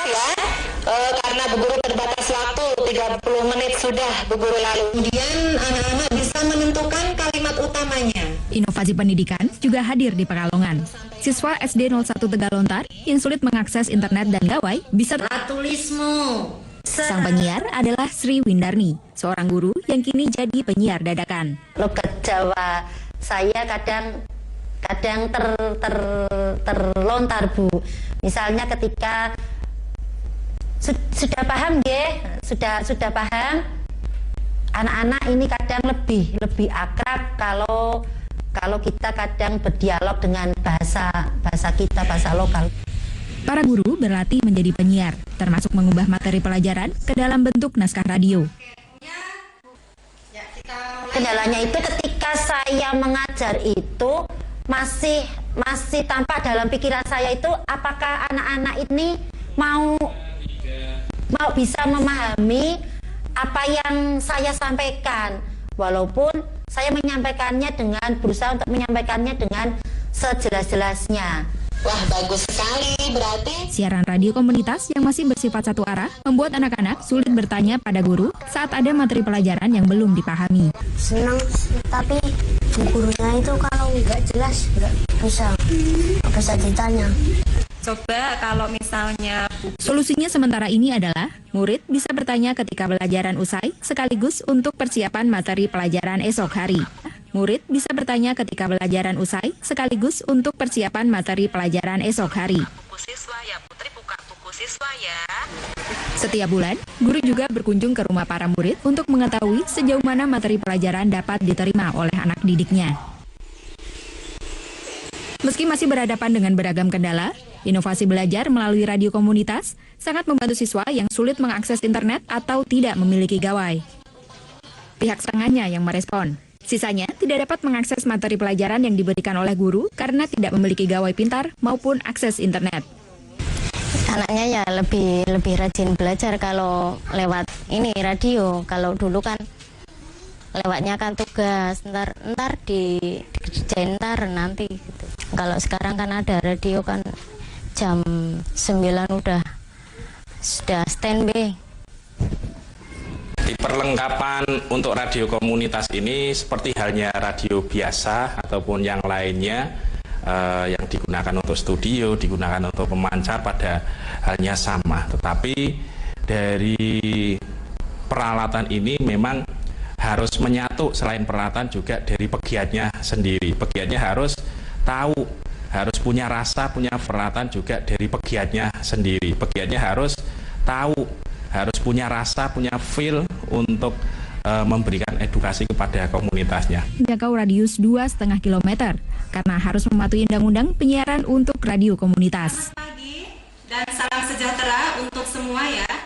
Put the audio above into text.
ya, karena Bu Guru terbatas waktu 30 menit sudah Bu Guru lalu. Kemudian anak-anak bisa menentukan kalimat utamanya. Inovasi pendidikan juga hadir di Pekalongan. Siswa SD 01 Tegalontar yang sulit mengakses internet dan gawai bisa Ratulismu. Sang penyiar adalah Sri Windarni, seorang guru yang kini jadi penyiar dadakan. Logat Jawa saya kadang terlontar, Bu. Misalnya ketika sudah paham sudah paham, anak-anak ini kadang lebih akrab kalau kita kadang berdialog dengan bahasa kita, bahasa lokal. Para guru berlatih menjadi penyiar, termasuk mengubah materi pelajaran ke dalam bentuk naskah radio. Kendalanya itu ketika saya mengajar itu masih tampak dalam pikiran saya itu, apakah anak-anak ini mau bisa memahami apa yang saya sampaikan, walaupun saya berusaha untuk menyampaikannya dengan sejelas-jelasnya. Wah, bagus sekali, berarti Siaran radio komunitas yang masih bersifat satu arah membuat anak-anak sulit bertanya pada guru saat ada materi pelajaran yang belum dipahami. Senang, tapi gurunya itu kalau nggak jelas nggak bisa ditanya. Coba kalau misalnya Solusinya sementara ini adalah murid bisa bertanya ketika pelajaran usai sekaligus untuk persiapan materi pelajaran esok hari. Murid bisa bertanya ketika pelajaran usai sekaligus untuk persiapan materi pelajaran esok hari. buku siswa ya, Putri buka buku siswa ya. Setiap bulan, guru juga berkunjung ke rumah para murid untuk mengetahui sejauh mana materi pelajaran dapat diterima oleh anak didiknya. Meski masih berhadapan dengan beragam kendala, inovasi belajar melalui radio komunitas sangat membantu siswa yang sulit mengakses internet atau tidak memiliki gawai. Pihak setengahnya yang merespon. Sisanya tidak dapat mengakses materi pelajaran yang diberikan oleh guru karena tidak memiliki gawai pintar maupun akses internet. Anaknya ya lebih rajin belajar kalau lewat ini radio. Kalau dulu kan lewatnya kan tugas, ntar dikerjain nanti gitu. Kalau sekarang kan ada radio kan jam 9 sudah standby. Di perlengkapan untuk radio komunitas ini seperti halnya radio biasa ataupun yang lainnya yang digunakan untuk studio, digunakan untuk pemancar pada halnya sama. Tetapi dari peralatan ini memang harus menyatu, selain peralatan juga dari pegiatnya sendiri. Pegiatnya harus tahu, harus punya rasa, punya peralatan juga dari pegiatnya sendiri. Pegiatnya harus tahu, harus punya rasa, punya feel untuk memberikan edukasi kepada komunitasnya. Menjangkau radius 2,5 km karena harus mematuhi undang-undang penyiaran untuk radio komunitas. pagi dan salam sejahtera untuk semua ya.